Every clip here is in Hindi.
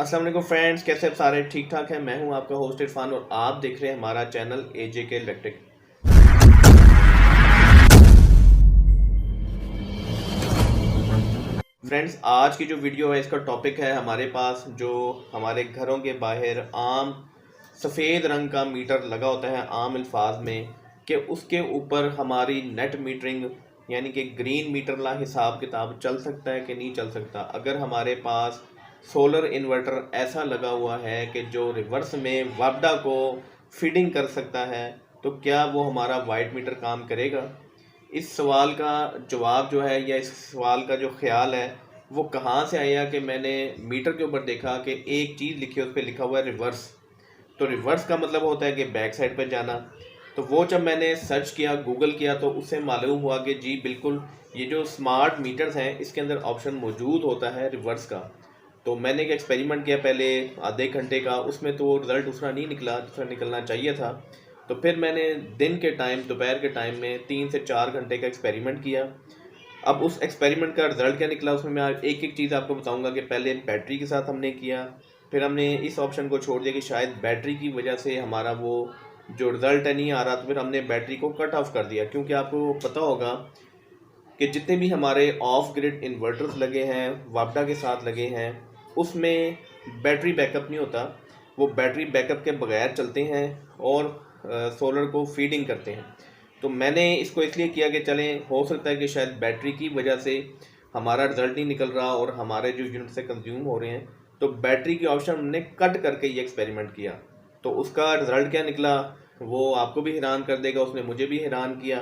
अस्सलाम वालेकुम फ्रेंड्स, कैसे आप सारे ठीक ठाक हैं। मैं हूं आपका होस्ट इरफान और आप देख रहे हैं हमारा चैनल AJK इलेक्ट्रिक। फ्रेंड्स, आज की जो वीडियो है इसका टॉपिक है हमारे पास जो हमारे घरों के बाहर आम सफ़ेद रंग का मीटर लगा होता है आम अल्फाज में, कि उसके ऊपर हमारी नेट मीटरिंग यानी कि ग्रीन मीटर ला हिसाब किताब चल सकता है कि नहीं चल सकता। अगर हमारे पास सोलर इन्वर्टर ऐसा लगा हुआ है कि जो रिवर्स में वापडा को फीडिंग कर सकता है, तो क्या वो हमारा वाइट मीटर काम करेगा। इस सवाल का जवाब जो है या इस सवाल का जो ख्याल है वो कहाँ से आया कि मैंने मीटर के ऊपर देखा कि एक चीज़ लिखी है, उस पर लिखा हुआ है रिवर्स। तो रिवर्स का मतलब होता है कि बैक साइड पर जाना। तो वो जब मैंने सर्च किया, गूगल किया, तो उससे मालूम हुआ कि जी बिल्कुल, ये जो स्मार्ट मीटर्स हैं इसके अंदर ऑप्शन मौजूद होता है रिवर्स का। तो मैंने एक एक्सपेरिमेंट किया पहले आधे घंटे का, उसमें तो रिज़ल्ट दूसरा नहीं निकला दूसरा निकलना चाहिए था। तो फिर मैंने दिन के टाइम, दोपहर के टाइम में 3 से 4 घंटे का एक्सपेरिमेंट किया। अब उस एक्सपेरिमेंट का रिज़ल्ट क्या निकला उसमें मैं एक एक चीज़ आपको बताऊंगा कि पहले बैटरी के साथ हमने किया, फिर हमने इस ऑप्शन को छोड़ दिया कि शायद बैटरी की वजह से हमारा वो जो रिज़ल्ट है नहीं आ रहा, तो फिर हमने बैटरी को कट ऑफ कर दिया। क्योंकि आपको पता होगा कि जितने भी हमारे ऑफ ग्रिड इन्वर्टर्स लगे हैं वापडा के साथ लगे हैं, उसमें बैटरी बैकअप नहीं होता। वो बैटरी बैकअप के बगैर चलते हैं और सोलर को फीडिंग करते हैं। तो मैंने इसको इसलिए किया कि चलें, हो सकता है कि शायद बैटरी की वजह से हमारा रिज़ल्ट नहीं निकल रहा और हमारे जो यूनिट से कंज्यूम हो रहे हैं, तो बैटरी की ऑप्शन हमने कट करके ये एक्सपेरिमेंट किया। तो उसका रिज़ल्ट क्या निकला वो आपको भी हैरान कर देगा, उसने मुझे भी हैरान किया।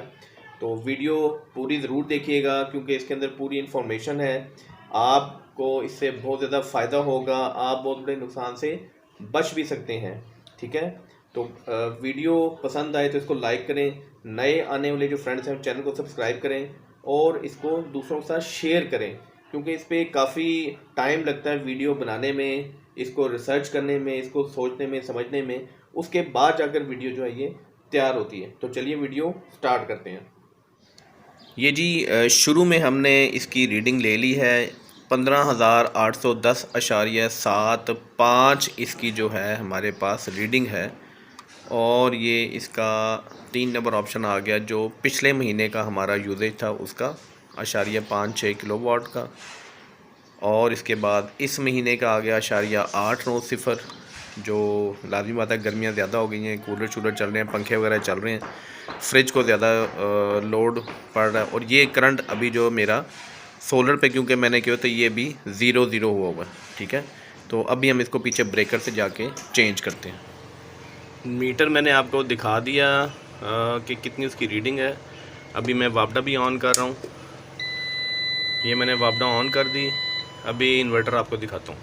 तो वीडियो पूरी ज़रूर देखिएगा क्योंकि इसके अंदर पूरी इन्फॉर्मेशन है। आपको इससे बहुत ज़्यादा फ़ायदा होगा, आप बहुत बड़े नुकसान से बच भी सकते हैं। ठीक है, तो वीडियो पसंद आए तो इसको लाइक करें, नए आने वाले जो फ्रेंड्स हैं चैनल को सब्सक्राइब करें और इसको दूसरों के साथ शेयर करें, क्योंकि इस पर काफ़ी टाइम लगता है वीडियो बनाने में, इसको रिसर्च करने में, इसको सोचने में, समझने में। उसके बाद जाकर वीडियो जो है ये तैयार होती है। तो चलिए वीडियो स्टार्ट करते हैं। ये जी शुरू में हमने इसकी रीडिंग ले ली है 15,810.75 इसकी जो है हमारे पास रीडिंग है। और ये इसका 3 नंबर ऑप्शन आ गया जो पिछले महीने का हमारा यूजेज था उसका 0.56 किलोवाट का। और इसके बाद इस महीने का आ गया 0.890, जो लाजमी बात है, गर्मियाँ ज़्यादा हो गई हैं, कूलर शूलर चल रहे हैं, पंखे वगैरह चल रहे हैं, फ्रिज को ज़्यादा लोड पड़ रहा है। और ये करंट अभी जो मेरा सोलर पे, क्योंकि मैंने किया तो ये भी 0 हुआ हुआ है। ठीक है, तो अभी हम इसको पीछे ब्रेकर से जाके चेंज करते हैं। मीटर मैंने आपको दिखा दिया कि कितनी उसकी रीडिंग है। अभी मैं वापडा भी ऑन कर रहा हूँ, ये मैंने वापडा ऑन कर दी। अभी इन्वर्टर आपको दिखाता हूँ।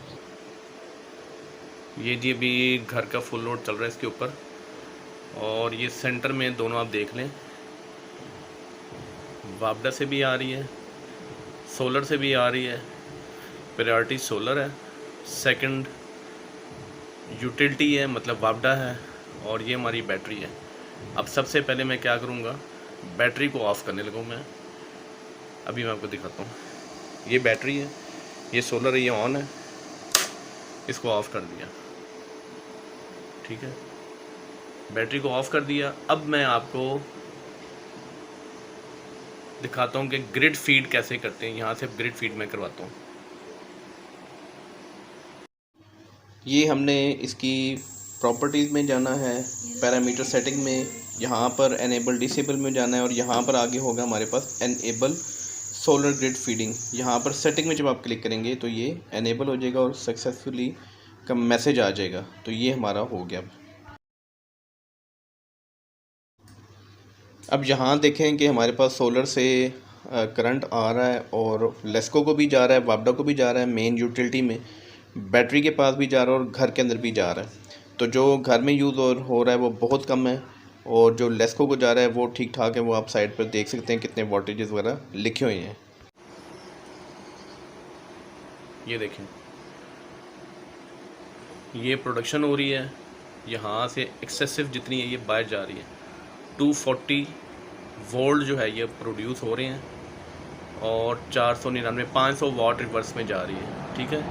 ये जी अभी घर का फुल लोड चल रहा है इसके ऊपर, और ये सेंटर में दोनों आप देख लें, वापडा से भी आ रही है, सोलर से भी आ रही है। प्रायोरिटी सोलर है, सेकंड यूटिलिटी है मतलब वापडा है, और ये हमारी बैटरी है। अब सबसे पहले मैं क्या करूँगा, बैटरी को ऑफ़ करने लगूँ मैं। अभी मैं आपको दिखाता हूँ, ये बैटरी है, ये सोलर है, ये ऑन है, इसको ऑफ़ कर दिया। ठीक है, बैटरी को ऑफ़ कर दिया। अब मैं आपको दिखाता हूँ कि ग्रिड फीड कैसे करते हैं। यहाँ से ग्रिड फीड मैं करवाता हूँ। ये हमने इसकी प्रॉपर्टीज़ में जाना है, पैरामीटर सेटिंग में, यहाँ पर एनेबल डिसेबल में जाना है, और यहाँ पर आगे होगा हमारे पास एनेबल सोलर ग्रिड फीडिंग। यहाँ पर सेटिंग में जब आप क्लिक करेंगे तो ये एनेबल हो जाएगा और सक्सेसफुली का मैसेज आ जाएगा। तो ये हमारा हो गया। अब यहाँ देखें कि हमारे पास सोलर से करंट आ रहा है और लेस्को को भी जा रहा है, वापडा को भी जा रहा है, मेन यूटिलिटी में बैटरी के पास भी जा रहा है और घर के अंदर भी जा रहा है। तो जो घर में यूज़ हो रहा है वो बहुत कम है, और जो लेस्को को जा रहा है वो ठीक ठाक है। वो आप साइड पर देख सकते हैं कितने वोल्टेजेस वगैरह लिखे हुए हैं। ये देखें, ये प्रोडक्शन हो रही है, यहाँ से एक्सेसिव जितनी है ये बाहर जा रही है। 240 वोल्ट जो है ये प्रोड्यूस हो रहे हैं, और 499 500 वाट रिवर्स में जा रही है। ठीक है,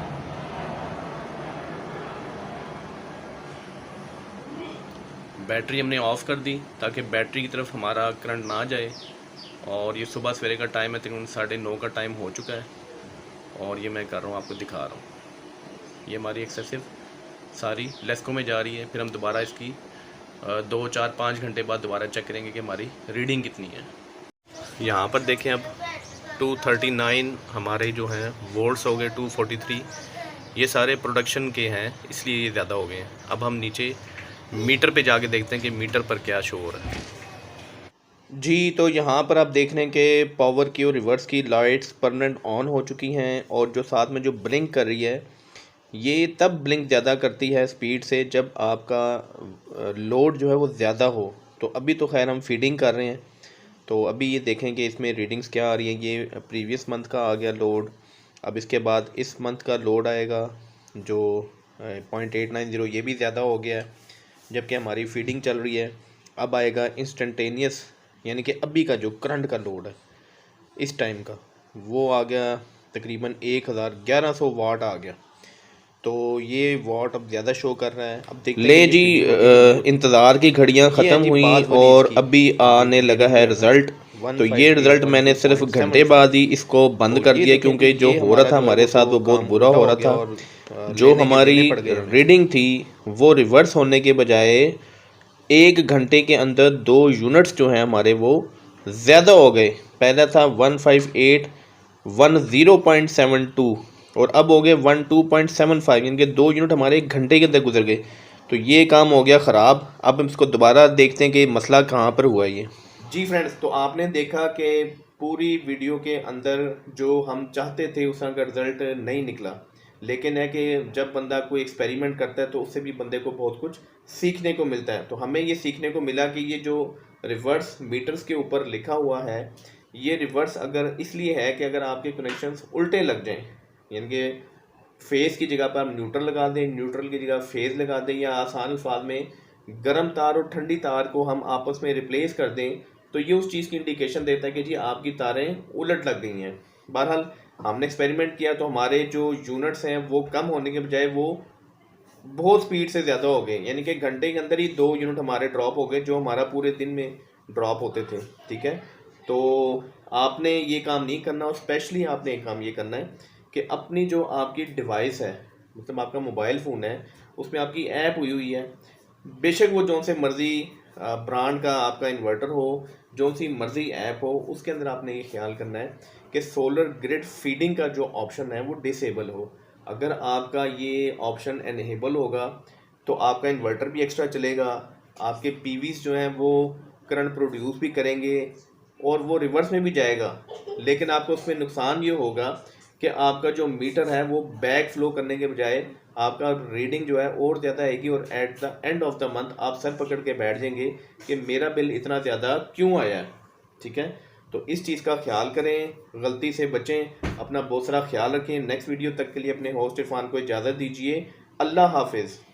बैटरी हमने ऑफ़ कर दी ताकि बैटरी की तरफ हमारा करंट ना जाए। और ये सुबह सवेरे का टाइम है, तकरीबन 9:30 का टाइम हो चुका है और ये मैं कर रहा हूँ, आपको दिखा रहा हूँ। ये हमारी एक्सेसिव सारी लेस्को में जा रही है। फिर हम दोबारा इसकी 2, 4, 5 घंटे बाद दोबारा चेक करेंगे कि हमारी रीडिंग कितनी है। यहाँ पर देखें, अब 239 हमारे जो हैं वोल्ट्स हो गए, 243 ये सारे प्रोडक्शन के हैं, इसलिए ये ज़्यादा हो गए हैं। अब हम नीचे मीटर पे जाके देखते हैं कि मीटर पर क्या शो हो रहा है। जी, तो यहाँ पर आप देख रहे हैं कि पावर की और रिवर्स की लाइट्स परमानेंट ऑन हो चुकी हैं और जो साथ में जो ब्लिंक कर रही है, ये तब ब्लिंक ज़्यादा करती है स्पीड से जब आपका लोड जो है वो ज़्यादा हो। तो अभी तो खैर हम फीडिंग कर रहे हैं, तो अभी ये देखें कि इसमें रीडिंग्स क्या आ रही हैं। ये प्रीवियस मंथ का आ गया लोड, अब इसके बाद इस मंथ का लोड आएगा जो 0.890, ये भी ज़्यादा हो गया है जबकि हमारी फीडिंग चल रही है। अब आएगा इंस्टेंटेनियस, यानी कि अभी का जो करंट का लोड है इस टाइम का, वो आ गया तकरीबन 1100 वाट आ गया। तो ये वाट अब ज़्यादा शो कर रहा है। अब देखते ले जी, इंतज़ार की घड़ियां ख़त्म हुई और अभी आने लगा है रिज़ल्ट। तो ये रिज़ल्ट मैंने सिर्फ घंटे बाद ही इसको बंद कर दिया क्योंकि जो हो रहा था हमारे साथ वो बहुत बुरा हो रहा था। जो हमारी रीडिंग थी वो रिवर्स होने के बजाय 1 घंटे के अंदर 2 यूनिट्स जो हैं हमारे वो ज़्यादा हो गए। पहला था 15810.72 और अब हो गए 12.75, यानी कि 2 यूनिट हमारे 1 घंटे के अंदर गुजर गए। तो ये काम हो गया ख़राब। अब हम इसको दोबारा देखते हैं कि मसला कहाँ पर हुआ ये। जी फ्रेंड्स, तो आपने देखा कि पूरी वीडियो के अंदर जो हम चाहते थे उसका रिज़ल्ट नहीं निकला, लेकिन है कि जब बंदा कोई एक्सपेरिमेंट करता है तो उससे भी बंदे को बहुत कुछ सीखने को मिलता है। तो हमें ये सीखने को मिला कि ये जो रिवर्स मीटर्स के ऊपर लिखा हुआ है, ये रिवर्स अगर इसलिए है कि अगर आपके कनेक्शंस उल्टे लग जाएं, यानी कि फेज़ की जगह पर आप न्यूट्रल लगा दें, न्यूट्रल की जगह फेज़ लगा दें, या आसान अल्फाज में गर्म तार और ठंडी तार को हम आपस में रिप्लेस कर दें, तो ये उस चीज़ की इंडिकेशन देता है कि जी आपकी तारें उलट लग गई हैं। बहरहाल हमने एक्सपेरिमेंट किया तो हमारे जो यूनिट्स हैं वो कम होने के बजाय वो बहुत स्पीड से ज़्यादा हो गए, यानी कि घंटे के अंदर ही 2 यूनिट हमारे ड्रॉप हो गए जो हमारा पूरे दिन में ड्रॉप होते थे। ठीक है, तो आपने ये काम नहीं करना, और स्पेशली आपने एक काम ये करना है कि अपनी जो आपकी डिवाइस है, मतलब आपका मोबाइल फ़ोन है, उसमें आपकी ऐप हुई है, बेशक वो जो से मर्ज़ी ब्रांड का आपका इन्वर्टर हो, जो सी मर्ज़ी ऐप हो, उसके अंदर आपने ये ख्याल करना है कि सोलर ग्रिड फीडिंग का जो ऑप्शन है वो डिसेबल हो। अगर आपका ये ऑप्शन एनेबल होगा तो आपका इन्वर्टर भी एक्स्ट्रा चलेगा, आपके पीवीज जो हैं वो करंट प्रोड्यूस भी करेंगे और वो रिवर्स में भी जाएगा। लेकिन आपको उसमें नुकसान ये होगा कि आपका जो मीटर है वो बैक फ्लो करने के बजाय आपका रीडिंग जो है और ज़्यादा आएगी, और at the end of the month आप सर पकड़ के बैठ जाएंगे कि मेरा बिल इतना ज़्यादा क्यों आया है। ठीक है, तो इस चीज़ का ख्याल करें, गलती से बचें, अपना बहुत सारा ख्याल रखें। नेक्स्ट वीडियो तक के लिए अपने होस्ट इरफान को इजाज़त दीजिए। अल्लाह हाफिज़।